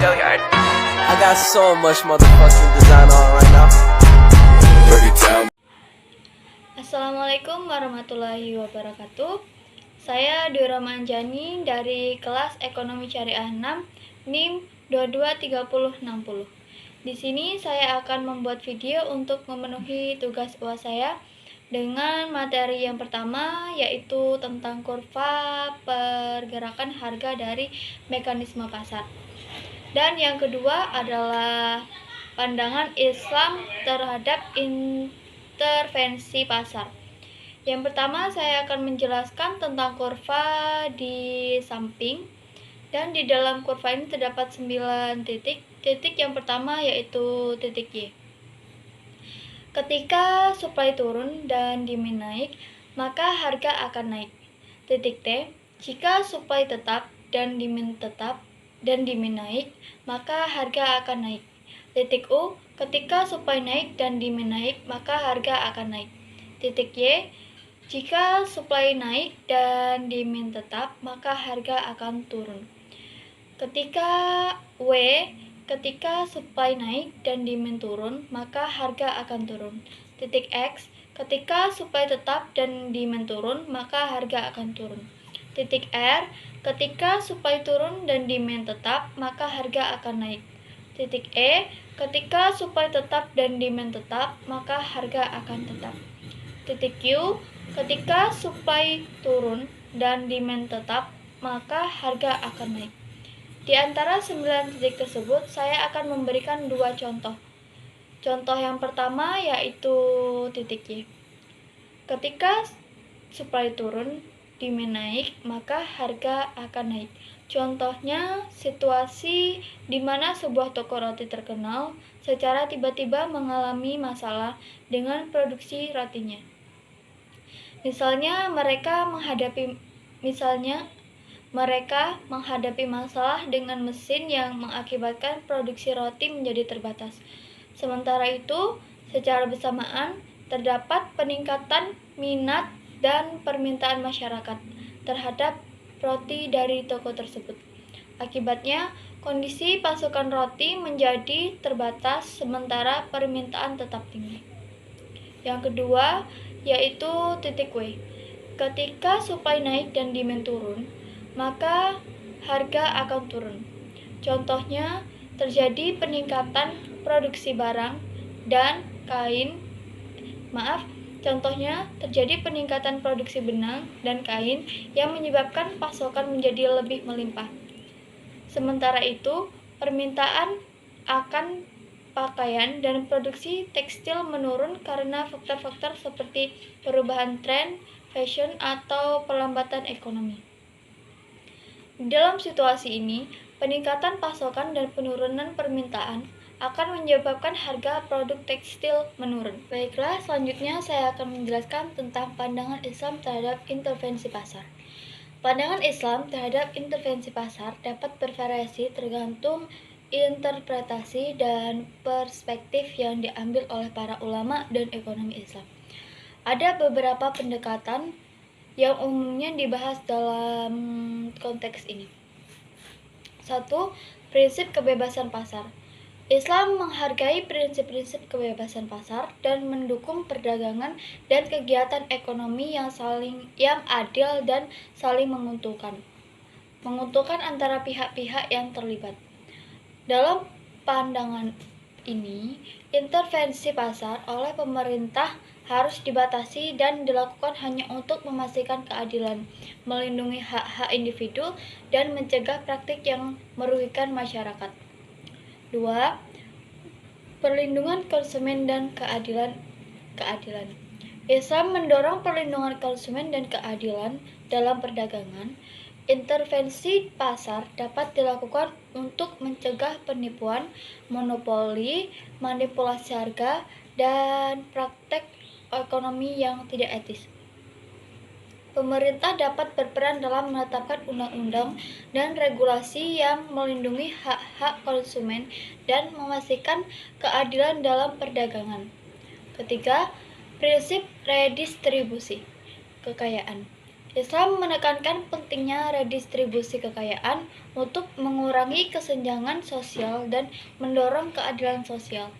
I got so much motherfucking design on right now. Assalamualaikum warahmatullahi wabarakatuh. Saya Dwi Romanjani dari kelas Ekonomi Syariah 6 NIM 223060. Di sini saya akan membuat video untuk memenuhi tugas UAS saya dengan materi yang pertama, yaitu tentang kurva pergerakan harga dari mekanisme pasar. Dan yang kedua adalah pandangan Islam terhadap intervensi pasar. Yang pertama saya akan menjelaskan tentang kurva di samping, dan di dalam kurva ini terdapat 9 titik. Titik yang pertama yaitu titik Y. Ketika supply turun dan demand naik, maka harga akan naik. Titik T, jika supply tetap dan demand naik, maka harga akan naik. Titik U, ketika supply naik dan demand naik, maka harga akan naik. Titik Y, jika supply naik dan demand tetap, maka harga akan turun. Ketika W, ketika supply naik dan demand turun, maka harga akan turun. Titik X, ketika supply tetap dan demand turun, maka harga akan turun. Titik R, ketika supply turun dan demand tetap, maka harga akan naik. Titik E, ketika supply tetap dan demand tetap, maka harga akan tetap. Titik Q, ketika supply turun dan demand tetap, maka harga akan naik. Di antara 9 titik tersebut, saya akan memberikan 2 contoh. Contoh yang pertama yaitu titik Y. Ketika supply turun, demand naik, maka harga akan naik. Contohnya, situasi di mana sebuah toko roti terkenal secara tiba-tiba mengalami masalah dengan produksi rotinya. Misalnya, mereka menghadapi masalah dengan mesin yang mengakibatkan produksi roti menjadi terbatas. Sementara itu, secara bersamaan terdapat peningkatan minat dan permintaan masyarakat terhadap roti dari toko tersebut. Akibatnya, kondisi pasokan roti menjadi terbatas sementara permintaan tetap tinggi. Yang kedua, yaitu titik W. Ketika supply naik dan demand turun, maka harga akan turun. Contohnya, terjadi peningkatan produksi barang dan kain. Contohnya, terjadi peningkatan produksi benang dan kain yang menyebabkan pasokan menjadi lebih melimpah. Sementara itu, permintaan akan pakaian dan produksi tekstil menurun karena faktor-faktor seperti perubahan tren, fashion, atau pelambatan ekonomi. Dalam situasi ini, peningkatan pasokan dan penurunan permintaan akan menyebabkan harga produk tekstil menurun. Baiklah, selanjutnya saya akan menjelaskan tentang pandangan Islam terhadap intervensi pasar. Pandangan Islam terhadap intervensi pasar dapat bervariasi tergantung interpretasi dan perspektif yang diambil oleh para ulama dan ekonomi Islam. Ada beberapa pendekatan yang umumnya dibahas dalam konteks ini. 1. Prinsip kebebasan pasar. Islam menghargai prinsip-prinsip kebebasan pasar dan mendukung perdagangan dan kegiatan ekonomi yang adil dan saling menguntungkan antara pihak-pihak yang terlibat. Dalam pandangan ini, intervensi pasar oleh pemerintah harus dibatasi dan dilakukan hanya untuk memastikan keadilan, melindungi hak-hak individu, dan mencegah praktik yang merugikan masyarakat. 2. Perlindungan konsumen dan keadilan. Islam mendorong perlindungan konsumen dan keadilan dalam perdagangan. Intervensi pasar dapat dilakukan untuk mencegah penipuan, monopoli, manipulasi harga, dan praktek ekonomi yang tidak etis. Pemerintah dapat berperan dalam menetapkan undang-undang dan regulasi yang melindungi hak-hak konsumen dan memastikan keadilan dalam perdagangan. Ketiga, prinsip redistribusi kekayaan. Islam menekankan pentingnya redistribusi kekayaan untuk mengurangi kesenjangan sosial dan mendorong keadilan sosial.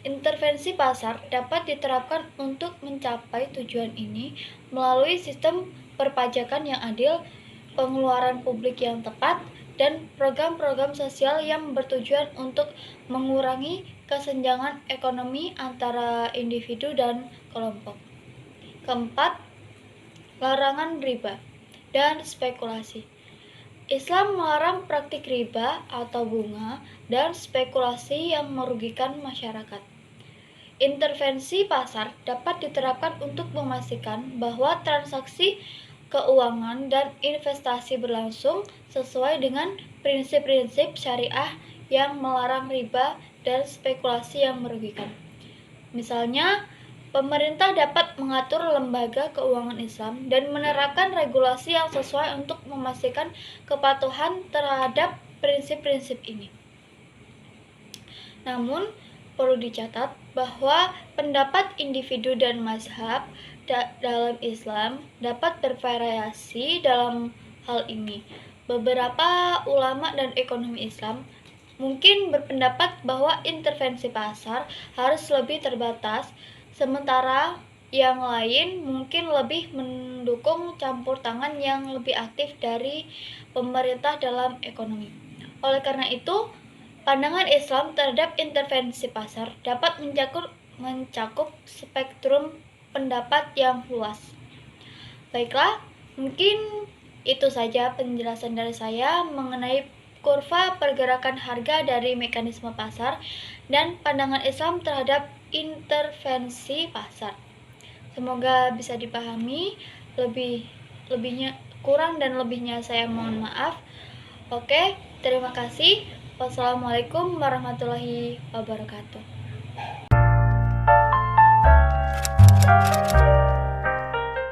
Intervensi pasar dapat diterapkan untuk mencapai tujuan ini melalui sistem perpajakan yang adil, pengeluaran publik yang tepat, dan program-program sosial yang bertujuan untuk mengurangi kesenjangan ekonomi antara individu dan kelompok. Keempat, larangan riba dan spekulasi. Islam melarang praktik riba atau bunga dan spekulasi yang merugikan masyarakat. Intervensi pasar dapat diterapkan untuk memastikan bahwa transaksi keuangan dan investasi berlangsung sesuai dengan prinsip-prinsip syariah yang melarang riba dan spekulasi yang merugikan. Misalnya, pemerintah dapat mengatur lembaga keuangan Islam dan menerapkan regulasi yang sesuai untuk memastikan kepatuhan terhadap prinsip-prinsip ini. Namun, perlu dicatat bahwa pendapat individu dan mazhab dalam Islam dapat bervariasi dalam hal ini. Beberapa ulama dan ekonomi Islam mungkin berpendapat bahwa intervensi pasar harus lebih terbatas, sementara yang lain mungkin lebih mendukung campur tangan yang lebih aktif dari pemerintah dalam ekonomi. Oleh karena itu, pandangan Islam terhadap intervensi pasar dapat mencakup spektrum pendapat yang luas. Baiklah, mungkin itu saja penjelasan dari saya mengenai kurva pergerakan harga dari mekanisme pasar dan pandangan Islam terhadap intervensi pasar. Semoga bisa dipahami. Lebihnya kurang dan lebihnya saya mohon maaf. Oke, terima kasih. Wassalamualaikum warahmatullahi wabarakatuh.